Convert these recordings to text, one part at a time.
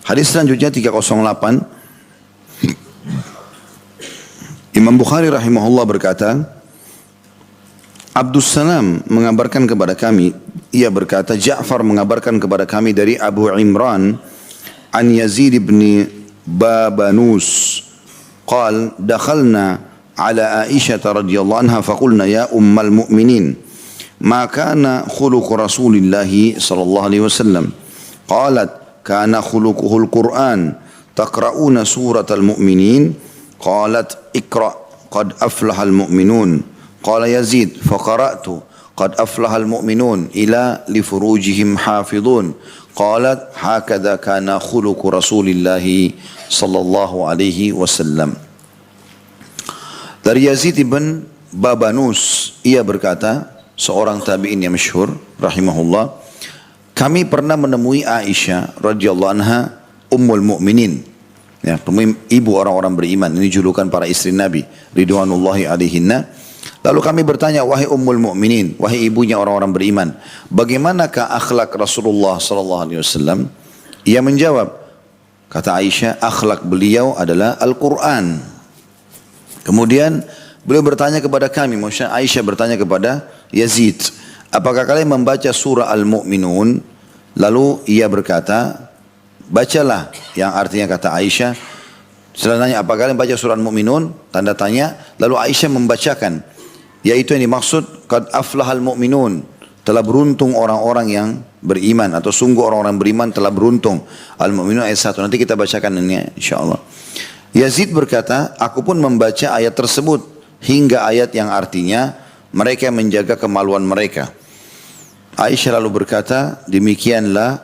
Hadis selanjutnya 308. Imam Bukhari rahimahullah berkata, Abdus Salam mengabarkan kepada kami, ia berkata, Ja'far mengabarkan kepada kami dari Abu Imran an Yazid ibn Babanus قال دخلنا على عائشة رضي الله عنها فقلنا يا أم المؤمنين ما كان خلق رسول الله صلى الله عليه وسلم قالت كان خلقه القرآن تقرؤون سورة المؤمنين قالت اقرأ قد أفلح المؤمنون قال يزيد فقرأت قد أفلح المؤمنون إلى لفروجهم حافظون قالت هكذا كان خلق رسول الله صلى الله عليه وسلم. Dari Yazid ibn Babanus, ia berkata, seorang tabi'in yang masyhur rahimahullah, kami pernah menemui Aisyah radhiyallahu anha ummul mu'minin, ya, ibu orang-orang beriman. Ini julukan para istri Nabi ridwanullahi alaihinna. Lalu kami bertanya, wahai ummul mu'minin, wahai ibunya orang-orang beriman, bagaimanakah akhlak Rasulullah sallallahu alaihi wasallam? Ia menjawab, kata Aisyah, akhlak beliau adalah Al-Quran. Kemudian beliau bertanya kepada kami, maksudnya Aisyah bertanya kepada Yazid, apakah kalian membaca surah Al-Mu'minun? Lalu ia berkata, bacalah, yang artinya kata Aisyah, setelah tanya, apakah kalian baca surah Al-Mu'minun? Tanda tanya, lalu Aisyah membacakan, yaitu yang dimaksud, qad aflahal mu'minun, telah beruntung orang-orang yang beriman, atau sungguh orang-orang beriman telah beruntung. Al-Mu'minun ayat 1, nanti kita bacakan ini insyaAllah. Yazid berkata, aku pun membaca ayat tersebut hingga ayat yang artinya mereka menjaga kemaluan mereka. Aisyah lalu berkata, demikianlah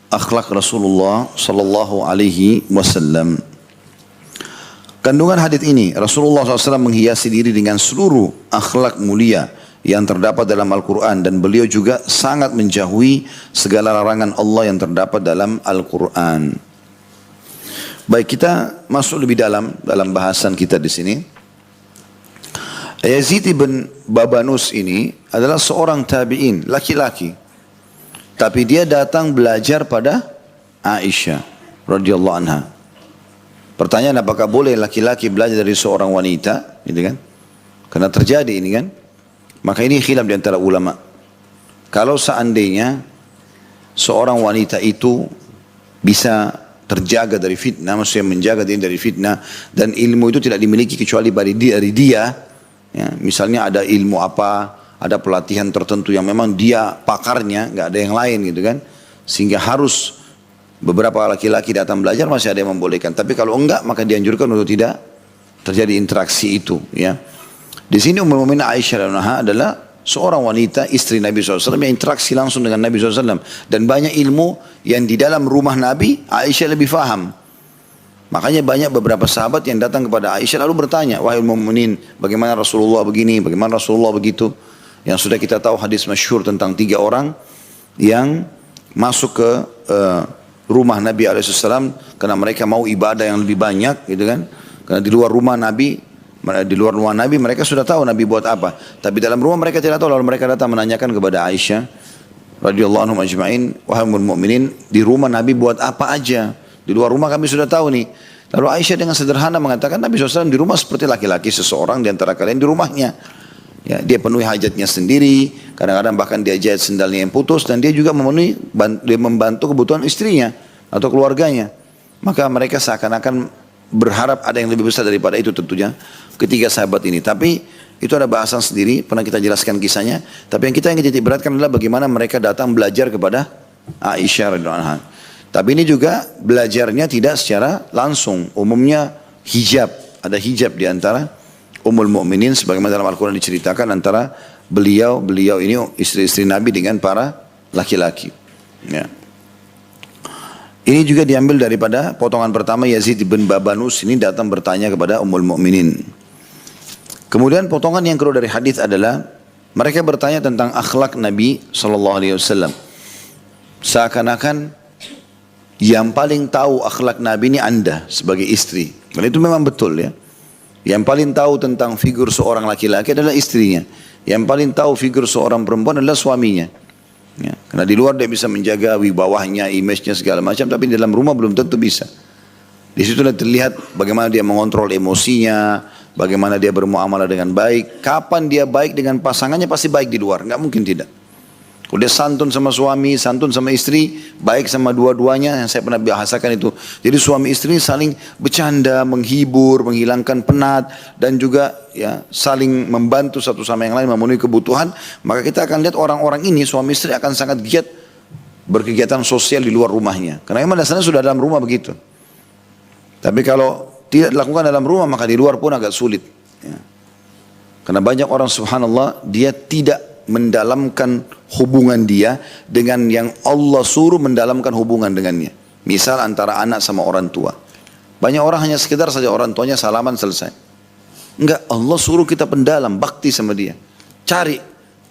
akhlak Rasulullah sallallahu alaihi wasallam. Kandungan hadis ini, Rasulullah SAW menghiasi diri dengan seluruh akhlak mulia yang terdapat dalam Al-Quran, dan beliau juga sangat menjauhi segala larangan Allah yang terdapat dalam Al-Quran. Baik, kita masuk lebih dalam bahasan kita di sini. Yazid ibn Babanus ini adalah seorang tabi'in, laki-laki. Tapi dia datang belajar pada Aisyah radhiyallahu anha. Pertanyaan, apakah boleh laki-laki belajar dari seorang wanita, gitu kan? Karena terjadi ini kan. Maka ini khilaf di antara ulama. Kalau seandainya seorang wanita itu bisa terjaga dari fitnah, maksudnya menjaga diri dari fitnah, dan ilmu itu tidak dimiliki kecuali dari dia, ya, misalnya ada ilmu apa, ada pelatihan tertentu yang memang dia pakarnya, nggak ada yang lain gitu kan, sehingga harus beberapa laki-laki datang belajar, masih ada yang membolehkan. Tapi kalau enggak, maka dianjurkan untuk tidak terjadi interaksi itu. Ya, di sini Ummul Mukminin Aisyah adalah seorang wanita istri Nabi SAW yang interaksi langsung dengan Nabi SAW, dan banyak ilmu yang di dalam rumah Nabi Aisyah lebih faham. Makanya banyak beberapa sahabat yang datang kepada Aisyah lalu bertanya, wahai Ummul Mukminin, bagaimana Rasulullah begini, bagaimana Rasulullah begitu. Yang sudah kita tahu hadis masyhur tentang 3 orang yang masuk ke rumah Nabi SAW karena mereka mau ibadah yang lebih banyak, gitu kan? Karena di luar rumah Nabi mereka sudah tahu Nabi buat apa, tapi dalam rumah mereka tidak tahu. Lalu mereka datang menanyakan kepada Aisyah radhiyallahu anhum ajma'in, wahai ummul mukminin, di rumah Nabi buat apa aja? Di luar rumah kami sudah tahu nih. Lalu Aisyah dengan sederhana mengatakan, Nabi SAW di rumah seperti laki-laki seseorang di antara kalian di rumahnya. Ya, dia penuhi hajatnya sendiri, kadang-kadang bahkan dia jahit sendalnya yang putus, dan dia juga membantu kebutuhan istrinya atau keluarganya. Maka mereka seakan-akan berharap ada yang lebih besar daripada itu tentunya ketiga sahabat ini. Tapi itu ada bahasan sendiri, pernah kita jelaskan kisahnya. Tapi yang kita ingin titik beratkan adalah bagaimana mereka datang belajar kepada Aisyah radhiyallahu anha. Tapi ini juga belajarnya tidak secara langsung. Umumnya hijab, ada hijab di antara Ummul Mukminin sebagaimana dalam Al-Quran diceritakan antara beliau ini istri-istri Nabi dengan para laki-laki. Ya. Ini juga diambil daripada potongan pertama, Yazid bin Babanus ini datang bertanya kepada Ummul Mukminin. Kemudian potongan yang kedua dari hadis adalah mereka bertanya tentang akhlak Nabi SAW. Seakan-akan yang paling tahu akhlak Nabi ini Anda sebagai istri. Dan itu memang betul ya. Yang paling tahu tentang figur seorang laki-laki adalah istrinya. Yang paling tahu figur seorang perempuan adalah suaminya. Ya. Karena di luar dia bisa menjaga wibawahnya, image-nya segala macam, tapi di dalam rumah belum tentu bisa. Di situ terlihat bagaimana dia mengontrol emosinya, bagaimana dia bermuamalah dengan baik. Kapan dia baik dengan pasangannya pasti baik di luar, nggak mungkin tidak. Kalau dia santun sama suami, santun sama istri, baik sama dua-duanya, yang saya pernah bahasakan itu. Jadi suami istri saling bercanda, menghibur, menghilangkan penat, dan juga ya saling membantu satu sama yang lain memenuhi kebutuhan. Maka kita akan lihat orang-orang ini, suami istri akan sangat giat berkegiatan sosial di luar rumahnya. Karena memang dasarnya sudah dalam rumah begitu. Tapi kalau tidak dilakukan dalam rumah, maka di luar pun agak sulit. Ya. Karena banyak orang subhanallah, dia tidak mendalamkan hubungan dia dengan yang Allah suruh mendalamkan hubungan dengannya. Misal antara anak sama orang tua. Banyak orang hanya sekedar saja orang tuanya salaman selesai. Enggak, Allah suruh kita pendalam, bakti sama dia. Cari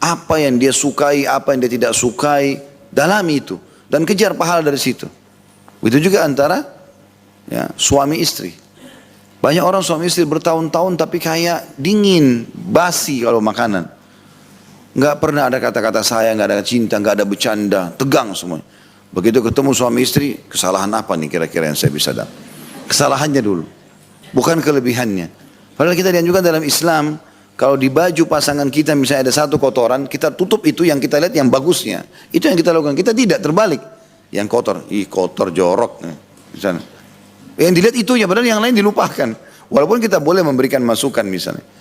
apa yang dia sukai, apa yang dia tidak sukai, dalami itu. Dan kejar pahala dari situ. Begitu juga antara ya, suami istri. Banyak orang suami istri bertahun-tahun tapi kayak dingin, basi kalau makanan. Nggak pernah ada kata-kata sayang, nggak ada cinta, nggak ada bercanda, tegang semuanya. Begitu ketemu suami istri, kesalahan apa nih kira-kira yang saya bisa dapat? Kesalahannya dulu, bukan kelebihannya. Padahal kita lihat juga dalam Islam, kalau di baju pasangan kita misalnya ada satu kotoran, kita tutup itu yang kita lihat yang bagusnya. Itu yang kita lakukan, kita tidak terbalik. Yang kotor, kotor jorok. Misalnya. Yang dilihat itu ya, padahal yang lain dilupakan. Walaupun kita boleh memberikan masukan misalnya.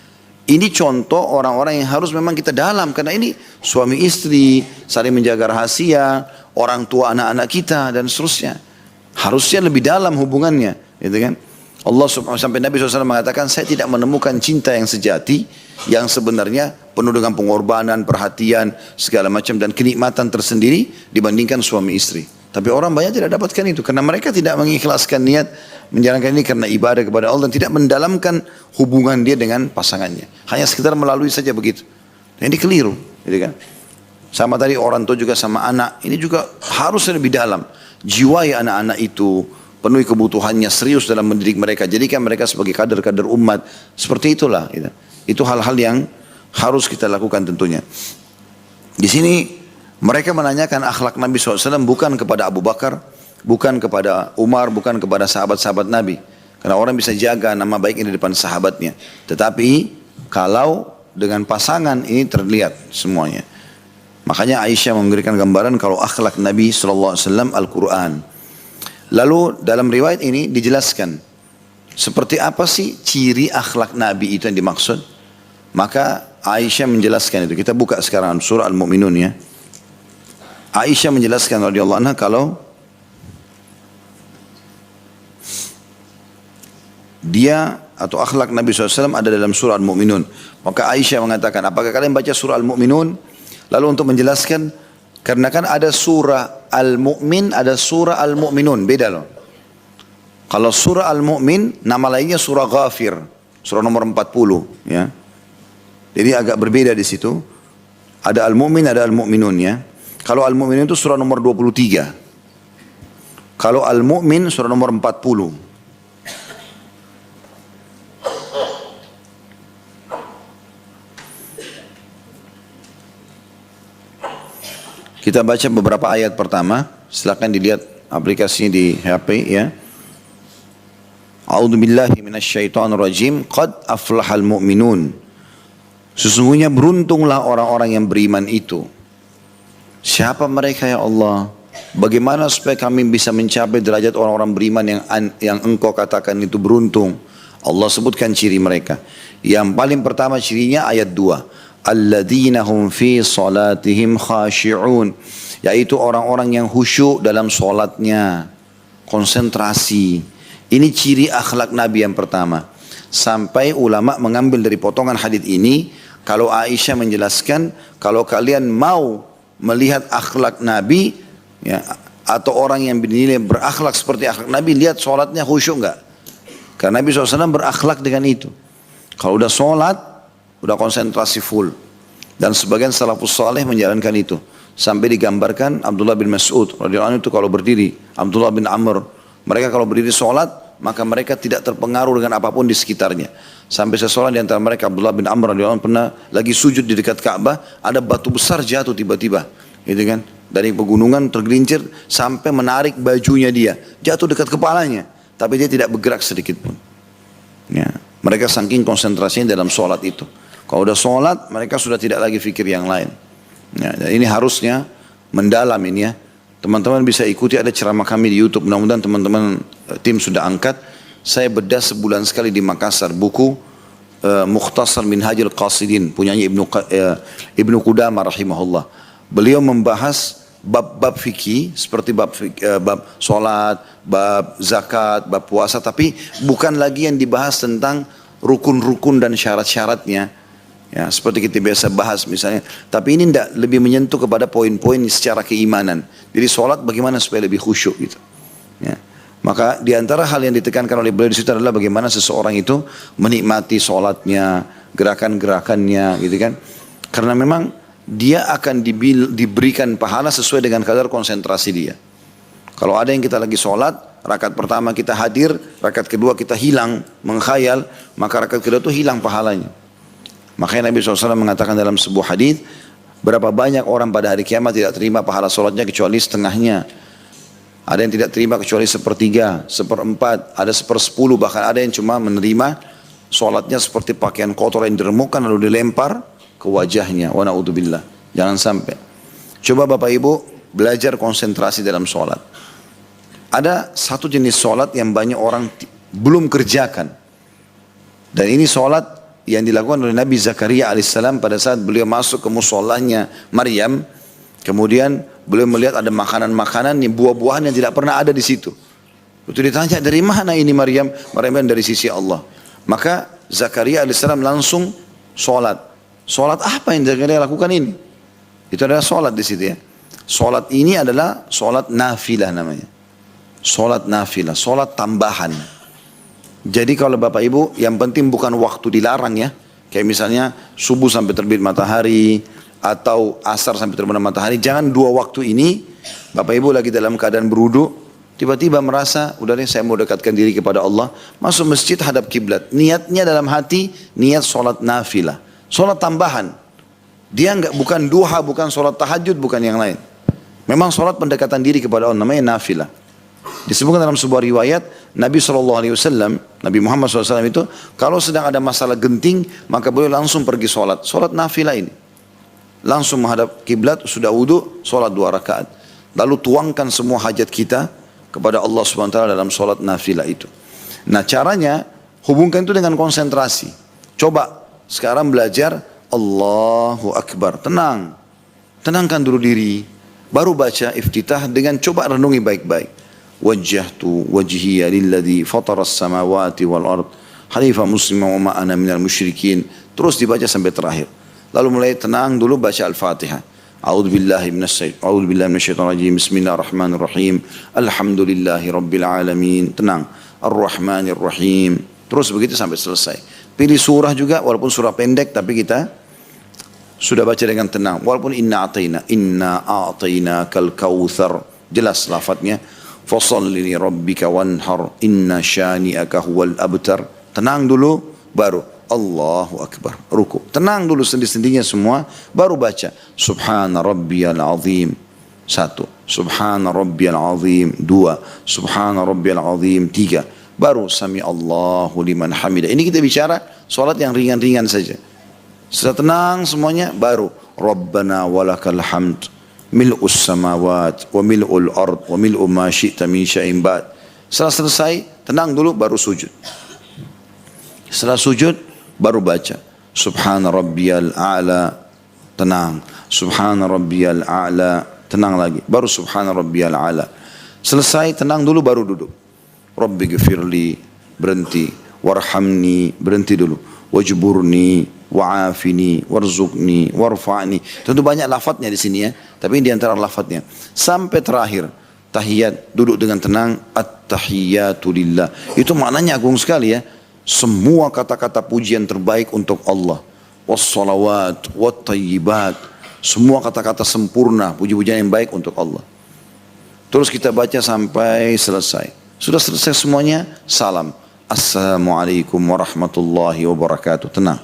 Ini contoh orang-orang yang harus memang kita dalam. Karena ini suami istri, saling menjaga rahasia, orang tua anak-anak kita dan seterusnya. Harusnya lebih dalam hubungannya. Gitu kan? Allah subhanahu sampai Nabi SAW mengatakan, saya tidak menemukan cinta yang sejati, yang sebenarnya penuh dengan pengorbanan, perhatian, segala macam dan kenikmatan tersendiri dibandingkan suami istri. Tapi orang banyak tidak dapatkan itu karena mereka tidak mengikhlaskan niat menjalankan ini karena ibadah kepada Allah dan tidak mendalamkan hubungan dia dengan pasangannya. Hanya sekedar melalui saja begitu. Dan ini keliru, gitu kan? Sama tadi orang tua juga sama anak, ini juga harus lebih dalam. Jiwai anak-anak itu, penuhi kebutuhannya, serius dalam mendidik mereka, jadikan mereka sebagai kader-kader umat. Seperti itulah. Gitu. Itu hal-hal yang harus kita lakukan tentunya. Di sini mereka menanyakan akhlak Nabi SAW bukan kepada Abu Bakar, bukan kepada Umar, bukan kepada sahabat-sahabat Nabi. Karena orang bisa jaga nama baiknya di depan sahabatnya. Tetapi kalau dengan pasangan ini terlihat semuanya. Makanya Aisyah memberikan gambaran kalau akhlak Nabi SAW Al-Quran. Lalu dalam riwayat ini dijelaskan seperti apa sih ciri akhlak Nabi itu yang dimaksud. Maka Aisyah menjelaskan itu. Kita buka sekarang surah Al-Mu'minun ya. Aisyah menjelaskan radhiyallahu anha kalau dia atau akhlak Nabi SAW ada dalam surah Al-Mu'minun. Maka Aisyah mengatakan, apakah kalian baca surah Al-Mu'minun? Lalu untuk menjelaskan, karena kan ada surah Al-Mu'min, ada surah Al-Mu'minun, beda loh. Kalau surah Al-Mu'min, nama lainnya surah Ghafir, surah nomor 40. Ya. Jadi agak berbeda di situ. Ada Al-Mu'min, ada Al-Mu'minun ya. Kalau Al-Mu'min itu surah nomor 23. Kalau Al-Mu'min surah nomor 40. Kita baca beberapa ayat pertama. Silakan dilihat aplikasinya di HP ya. A'udzubillahi minasyaitonirrajim. Qad aflahal mu'minun. Sesungguhnya beruntunglah orang-orang yang beriman itu. Siapa mereka ya Allah? Bagaimana supaya kami bisa mencapai derajat orang-orang beriman yang engkau katakan itu beruntung? Allah sebutkan ciri mereka. Yang paling pertama cirinya ayat 2. Alladzina hum fi salatihim khashi'un. Yaitu orang-orang yang khusyuk dalam solatnya. Konsentrasi. Ini ciri akhlak Nabi yang pertama. Sampai ulama mengambil dari potongan hadis ini. Kalau Aisyah menjelaskan. Kalau kalian mau melihat akhlak Nabi ya, atau orang yang dinilai berakhlak seperti akhlak Nabi, lihat sholatnya khusyuk enggak? Karena Nabi SAW berakhlak dengan itu. Kalau udah sholat, udah konsentrasi full. Dan sebagian salafus saleh menjalankan itu. Sampai digambarkan Abdullah bin Mas'ud radhiyallahu anhu itu kalau berdiri, Abdullah bin Amr, mereka kalau berdiri sholat, maka mereka tidak terpengaruh dengan apapun di sekitarnya. Sampai seseorang di antara mereka, Abdullah bin Amr radhiyallahu anhu, pernah lagi sujud di dekat Ka'bah, ada batu besar jatuh tiba-tiba. gitu kan? Dari pegunungan tergelincir sampai menarik bajunya dia, jatuh dekat kepalanya, tapi dia tidak bergerak sedikit pun. Ya, mereka saking konsentrasinya dalam sholat itu. Kalau udah sholat, mereka sudah tidak lagi fikir yang lain. Ya, dan ini harusnya mendalam ini ya. Teman-teman bisa ikuti, ada ceramah kami di YouTube. Mudah-mudahan teman-teman tim sudah angkat. Saya bedah sebulan sekali di Makassar buku Mukhtasar Minhajul Qasidin, punyanya Ibnu Qudamah rahimahullah. Beliau membahas bab-bab fikih seperti bab sholat, bab zakat, bab puasa, tapi bukan lagi yang dibahas tentang rukun-rukun dan syarat-syaratnya, ya seperti kita biasa bahas misalnya. Tapi ini tidak, lebih menyentuh kepada poin-poin secara keimanan. Jadi sholat bagaimana supaya lebih khusyuk gitu. Ya. Maka di antara hal yang ditekankan oleh beliau di situ adalah bagaimana seseorang itu menikmati sholatnya, gerakan-gerakannya, gitu kan? Karena memang dia akan diberikan pahala sesuai dengan kadar konsentrasi dia. Kalau ada yang kita lagi sholat, rakaat pertama kita hadir, rakaat kedua kita hilang, mengkhayal, maka rakaat kedua itu hilang pahalanya. Makanya Nabi SAW mengatakan dalam sebuah hadis, berapa banyak orang pada hari kiamat tidak terima pahala sholatnya kecuali setengahnya. Ada yang tidak terima kecuali sepertiga, seperempat, ada sepersepuluh, bahkan ada yang cuma menerima sholatnya seperti pakaian kotor yang diremukkan lalu dilempar ke wajahnya. Wa na'udzubillah. Jangan sampai. Coba Bapak Ibu belajar konsentrasi dalam sholat. Ada satu jenis sholat yang banyak orang belum kerjakan. Dan ini sholat yang dilakukan oleh Nabi Zakaria alaihissalam pada saat beliau masuk ke musholahnya Maryam. Kemudian beliau melihat ada makanan-makanan, buah-buahan yang tidak pernah ada di situ. Itu ditanya, dari mana ini Maryam? Maryam dari sisi Allah. Maka Zakaria alaihissalam langsung sholat. Sholat apa yang Zakaria lakukan ini? Itu adalah sholat di situ ya. Sholat ini adalah sholat nafilah namanya. Sholat nafilah, sholat tambahan. Jadi kalau Bapak Ibu, yang penting bukan waktu dilarang ya. Kayak misalnya subuh sampai terbit matahari, atau asar sampai terbenam matahari. Jangan dua waktu ini, Bapak Ibu lagi dalam keadaan berwudu, tiba-tiba merasa, udah deh saya mau dekatkan diri kepada Allah, masuk masjid hadap kiblat. Niatnya dalam hati, niat sholat nafilah. Sholat tambahan. Dia bukan duha, bukan sholat tahajud, bukan yang lain. Memang sholat pendekatan diri kepada Allah, namanya nafilah. Disebutkan dalam sebuah riwayat, Nabi SAW, Nabi Muhammad SAW itu, kalau sedang ada masalah genting, maka beliau langsung pergi sholat. Sholat nafilah ini. Langsung menghadap kiblat, sudah wudu, sholat 2 rakaat. Lalu tuangkan semua hajat kita kepada Allah SWT dalam sholat nafilah itu. Nah caranya, hubungkan itu dengan konsentrasi. Coba sekarang belajar Allahu Akbar. Tenang. Tenangkan dulu diri. Baru baca iftitah dengan coba renungi baik-baik. Wajjahtu wajhiya lilladzi fataras samawati wal ard hanifa musliman wa ma ana minal musyrikin. Terus dibaca sampai terakhir. Lalu mulai tenang dulu baca Al-Fatihah. A'udzubillahi minasyaitonir rajim. Bismillahirrahmanirrahim. Alhamdulillahi rabbil alamin. Tenang. Ar-Rahmanir Rahim. Terus begitu sampai selesai. Pilih surah juga, walaupun surah pendek, tapi kita sudah baca dengan tenang. Walaupun inna a'tayna kal kautsar, jelas lafadznya. Fasholli li rabbika wanhar, inna syani'aka huwal abtar. Tenang dulu, baru Allahu Akbar, ruku. Tenang dulu sendi-sendinya semua, baru baca Subhana Rabbiyal Azim. 1, Subhana Rabbiyal Azim. 2, Subhana Rabbiyal Azim. 3, baru Sami Allahu liman hamidah. Ini kita bicara solat yang ringan-ringan saja. Setelah tenang semuanya, baru Rabbana walakal hamd mil'us samawat wa mil'ul ard wa mil'u ma syi'ta min syai'in ba'd. Setelah selesai, tenang dulu, baru sujud. Setelah sujud, baru baca Subhana Rabbiyal A'la. Tenang. Subhana Rabbiyal A'la. Tenang lagi. Baru Subhana Rabbiyal A'la. Selesai, tenang dulu, baru duduk. Rabbi gfirli, berhenti. Warhamni, berhenti dulu. Wajburni, wa'afini, warzuqni, warfa'ni. Tentu banyak lafadznya di sini ya. Tapi ini di antara lafadznya. Sampai terakhir. Tahiyat, duduk dengan tenang. At-tahiyyatu lillah. Itu maknanya agung sekali ya. Semua kata-kata pujian terbaik untuk Allah. Wassalawat, wattayyibat. Semua kata-kata sempurna, puji-pujian yang baik untuk Allah. Terus kita baca sampai selesai. Sudah selesai semuanya, salam. Assalamualaikum warahmatullahi wabarakatuh. Tenang.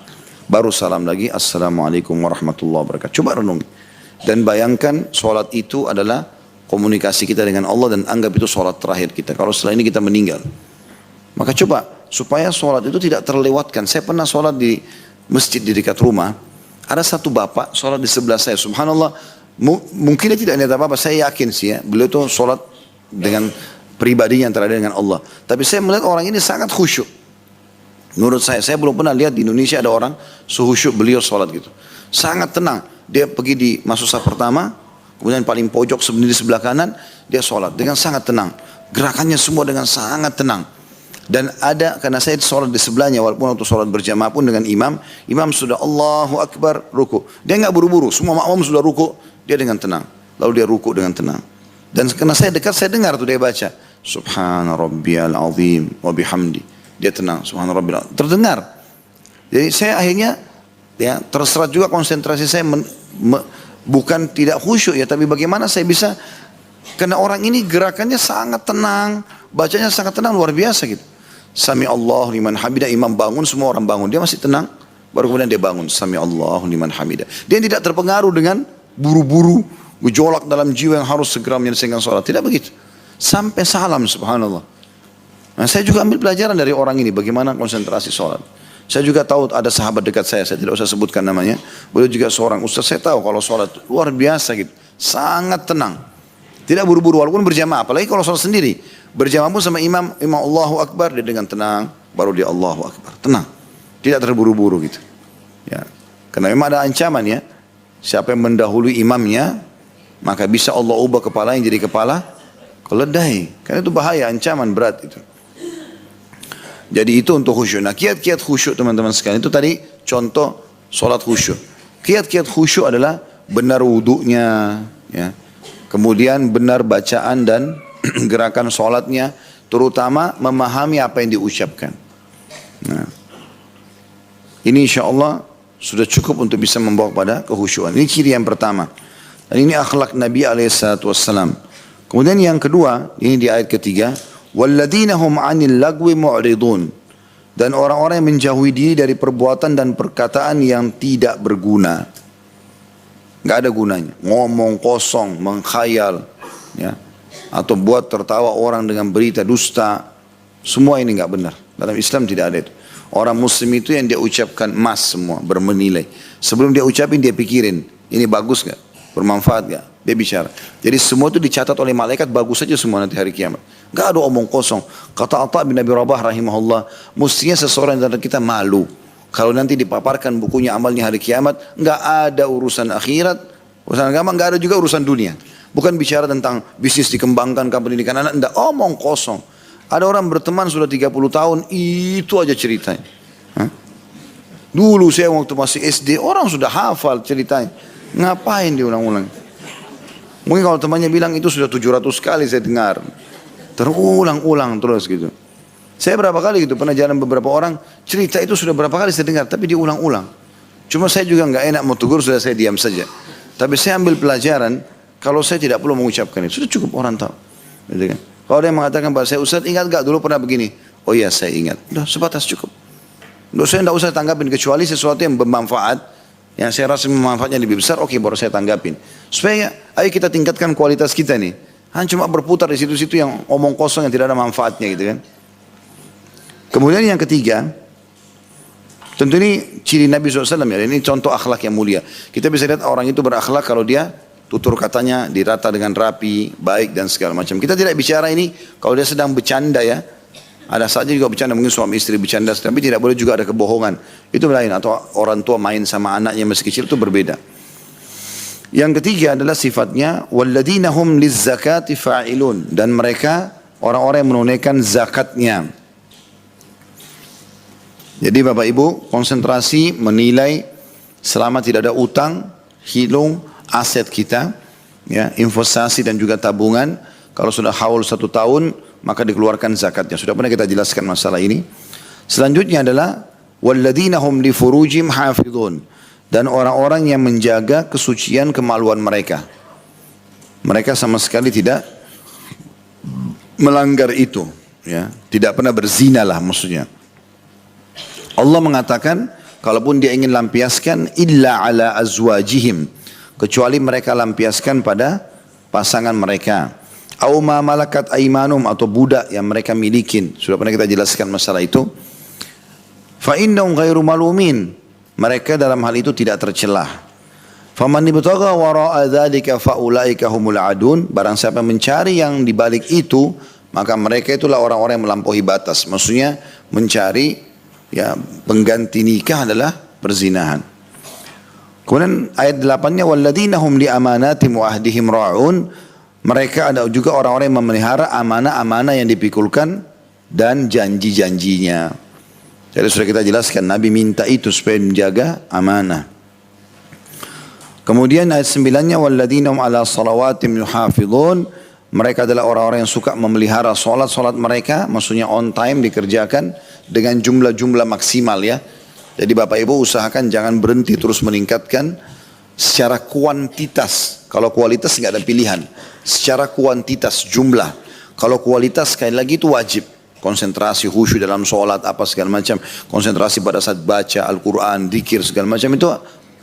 Baru salam lagi, assalamualaikum warahmatullahi wabarakatuh. Coba renungi. Dan bayangkan sholat itu adalah komunikasi kita dengan Allah dan anggap itu sholat terakhir kita. Kalau setelah ini kita meninggal. Maka coba supaya sholat itu tidak terlewatkan. Saya pernah sholat di masjid di dekat rumah. Ada satu bapak sholat di sebelah saya. Subhanallah. Mungkin dia tidak niat apa-apa. Saya yakin sih ya. Beliau itu sholat dengan pribadinya antara dia dengan Allah. Tapi saya melihat orang ini sangat khusyuk. Menurut saya belum pernah lihat di Indonesia ada orang sehusyuk beliau sholat gitu. Sangat tenang. Dia pergi di masuk saf pertama, kemudian paling pojok di sebelah kanan, dia sholat dengan sangat tenang. Gerakannya semua dengan sangat tenang. Dan ada, karena saya sholat di sebelahnya, walaupun waktu sholat berjamaah pun dengan imam, imam sudah Allahu Akbar, ruku. Dia nggak buru-buru, semua makmum sudah ruku, dia dengan tenang. Lalu dia ruku dengan tenang. Dan karena saya dekat, saya dengar tuh dia baca, Subhana Rabbiyal Azim wa bihamdi. Dia tenang, Subhana Rabbiyal Azim. Terdengar. Jadi saya akhirnya, ya terserat juga konsentrasi saya, bukan tidak khusyuk ya, tapi bagaimana saya bisa, karena orang ini gerakannya sangat tenang, bacanya sangat tenang, luar biasa gitu. Sami Allah liman hamidah, imam bangun, semua orang bangun, dia masih tenang, baru kemudian dia bangun, Sami Allah liman hamidah. Dia tidak terpengaruh dengan buru-buru, gejolak dalam jiwa yang harus segera menyelesaikan sholat, tidak begitu. Sampai salam, subhanallah. Nah, saya juga ambil pelajaran dari orang ini, bagaimana konsentrasi sholat. Saya juga tahu ada sahabat dekat saya tidak usah sebutkan namanya. Beliau juga seorang ustaz, saya tahu kalau sholat luar biasa gitu, sangat tenang. Tidak buru-buru, walaupun berjamaah, apalagi kalau sholat sendiri. Berjamaah pun sama imam Allahu Akbar, dia dengan tenang, baru dia Allahu Akbar, tenang. Tidak terburu-buru gitu. Ya. Karena memang ada ancaman ya, siapa yang mendahului imamnya, maka bisa Allah ubah kepala yang jadi kepala keledai. Karena itu bahaya, ancaman berat itu. Jadi itu untuk khusyuk. Nah, kiat-kiat khusyuk teman-teman sekalian, itu tadi contoh sholat khusyuk. Kiat-kiat khusyuk adalah benar wudunya, ya. Kemudian benar bacaan dan gerakan sholatnya, terutama memahami apa yang diucapkan. Nah, ini insya Allah sudah cukup untuk bisa membawa pada kehusyuan. Ini ciri yang pertama. Dan ini akhlak Nabi SAW. Kemudian yang kedua, ini di ayat ketiga, وَالَّذِينَ هُمْ عَنِ اللَّغْوِ مُعْرِضُونَ. Dan orang-orang yang menjauhi diri dari perbuatan dan perkataan yang tidak berguna. Gak ada gunanya. Ngomong kosong, mengkhayal, ya, atau buat tertawa orang dengan berita dusta. Semua ini gak benar. Dalam Islam tidak ada itu. Orang muslim itu yang dia ucapkan emas semua, bernilai. Sebelum dia ucapin, dia pikirin, ini bagus gak? Bermanfaat gak? Dia bicara. Jadi semua itu dicatat oleh malaikat, bagus saja semua nanti hari kiamat. Gak ada omong kosong. Kata Atha bin Abi Rabah rahimahullah, mestinya seseorang dari kita malu. Kalau nanti dipaparkan bukunya amalnya hari kiamat, gak ada urusan akhirat, urusan agama, gak ada juga urusan dunia. Bukan bicara tentang bisnis dikembangkan, pendidikan anak, enggak, omong kosong. Ada orang berteman sudah 30 tahun, itu aja ceritanya. Hah? Dulu saya waktu masih SD, orang sudah hafal ceritanya. Ngapain diulang-ulang? Mungkin kalau temannya bilang itu sudah 700 kali saya dengar. Terulang-ulang terus gitu. Saya berapa kali gitu, pernah jalan beberapa orang, cerita itu sudah berapa kali saya dengar, tapi diulang-ulang. Cuma saya juga nggak enak mau tegur, sudah saya diam saja. Tapi saya ambil pelajaran, kalau saya tidak perlu mengucapkan itu, sudah cukup orang tahu. Gitu kan? Kalau dia mengatakan bahwa saya, Ustaz ingat gak dulu pernah begini? Oh iya saya ingat. Udah sebatas cukup. Saya tidak usah tanggapin, kecuali sesuatu yang bermanfaat, yang saya rasa manfaatnya lebih besar, oke, baru saya tanggapin. Supaya ayo kita tingkatkan kualitas kita nih. Hanya cuma berputar di situ-situ yang omong kosong yang tidak ada manfaatnya gitu kan. Kemudian yang ketiga, tentu ini ciri Nabi SAW ya, ini contoh akhlak yang mulia. Kita bisa lihat orang itu berakhlak kalau dia tutur katanya dirata dengan rapi, baik dan segala macam. Kita tidak bicara ini kalau dia sedang bercanda ya. Ada saja juga bercanda, mungkin suami istri bercanda, tapi tidak boleh juga ada kebohongan. Itu lain, atau orang tua main sama anaknya masih kecil, itu berbeda. Yang ketiga adalah sifatnya walladzina hum lizzakati fa'ilun, dan mereka orang-orang yang menunaikan zakatnya. Jadi Bapak Ibu konsentrasi menilai selama tidak ada utang, hilung aset kita, ya, investasi dan juga tabungan. Kalau sudah haul 1 tahun maka dikeluarkan zakatnya. Sudah pernah kita jelaskan masalah ini. Selanjutnya adalah walladzina hum li furujim hafizun, dan orang-orang yang menjaga kesucian kemaluan mereka. Mereka sama sekali tidak melanggar itu, ya. Tidak pernah berzina lah maksudnya. Allah mengatakan kalaupun dia ingin lampiaskan illa ala azwajihim, kecuali mereka lampiaskan pada pasangan mereka. Au ma malakat aimanum, atau budak yang mereka milikin. Sudah pernah kita jelaskan masalah itu. Fa innahum ghairu malumin, mereka dalam hal itu tidak tercelah. Faman ibtagha wara'a dzalika faulaika humul adun, barang siapa mencari yang di balik itu, maka mereka itulah orang-orang yang melampaui batas. Maksudnya mencari, ya, pengganti nikah adalah perzinahan. Kemudian ayat 8-nya walladzina hum li amanatim wa ahdihim ra'un, mereka ada juga orang-orang yang memelihara amanah-amanah yang dipikulkan dan janji-janjinya. Jadi sudah kita jelaskan, Nabi minta itu supaya menjaga amanah. Kemudian ayat 9-nya walladzina hum ala salawatim yuhafidhun, mereka adalah orang-orang yang suka memelihara solat mereka, maksudnya on time dikerjakan dengan jumlah-jumlah maksimal, ya. Jadi Bapak Ibu usahakan jangan berhenti, terus meningkatkan secara kuantitas. Kalau kualitas nggak ada pilihan. Secara kuantitas, jumlah. Kalau kualitas sekali lagi itu wajib. Konsentrasi, khusyuk dalam sholat, apa segala macam. Konsentrasi pada saat baca Al-Quran, zikir segala macam, itu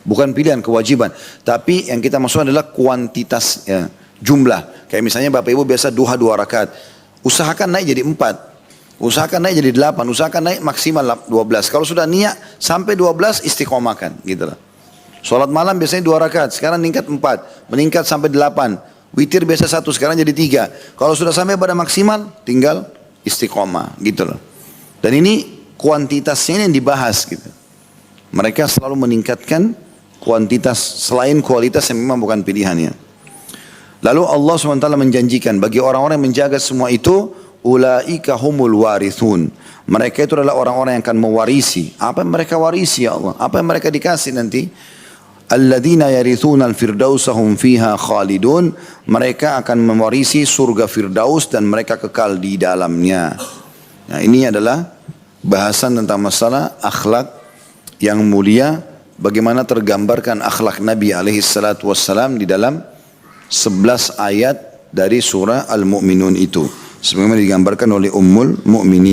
bukan pilihan, kewajiban. Tapi yang kita maksud adalah kuantitas, ya, jumlah. Kayak misalnya Bapak Ibu biasa duha 2 rakaat. Usahakan naik jadi 4. Usahakan naik jadi 8. Usahakan naik maksimal 12. Kalau sudah niat sampai 12 istiqomahkan. Gitu lah. Sholat malam biasanya 2 rakaat. Sekarang meningkat 4. Meningkat sampai 8. Witir biasa 1. Sekarang jadi 3. Kalau sudah sampai pada maksimal tinggal istiqomah. Gitu loh. Dan ini kuantitasnya yang dibahas. Gitu. Mereka selalu meningkatkan kuantitas selain kualitas yang memang bukan pilihannya. Lalu Allah SWT menjanjikan bagi orang-orang yang menjaga semua itu, ulaika humul warithun. Mereka itu adalah orang-orang yang akan mewarisi. Apa yang mereka warisi, ya Allah? Apa yang mereka dikasih nanti? Alladzina yarithuna al-firdausa hum fiha khalidun. Mereka akan mewarisi surga Firdaus dan mereka kekal di dalamnya. Nah, ini adalah bahasan tentang masalah akhlak yang mulia. Bagaimana tergambarkan akhlak Nabi SAW di dalam 11 ayat dari surah Al-Mu'minun itu. Sebagaimana digambarkan oleh Ummul Mu'minin.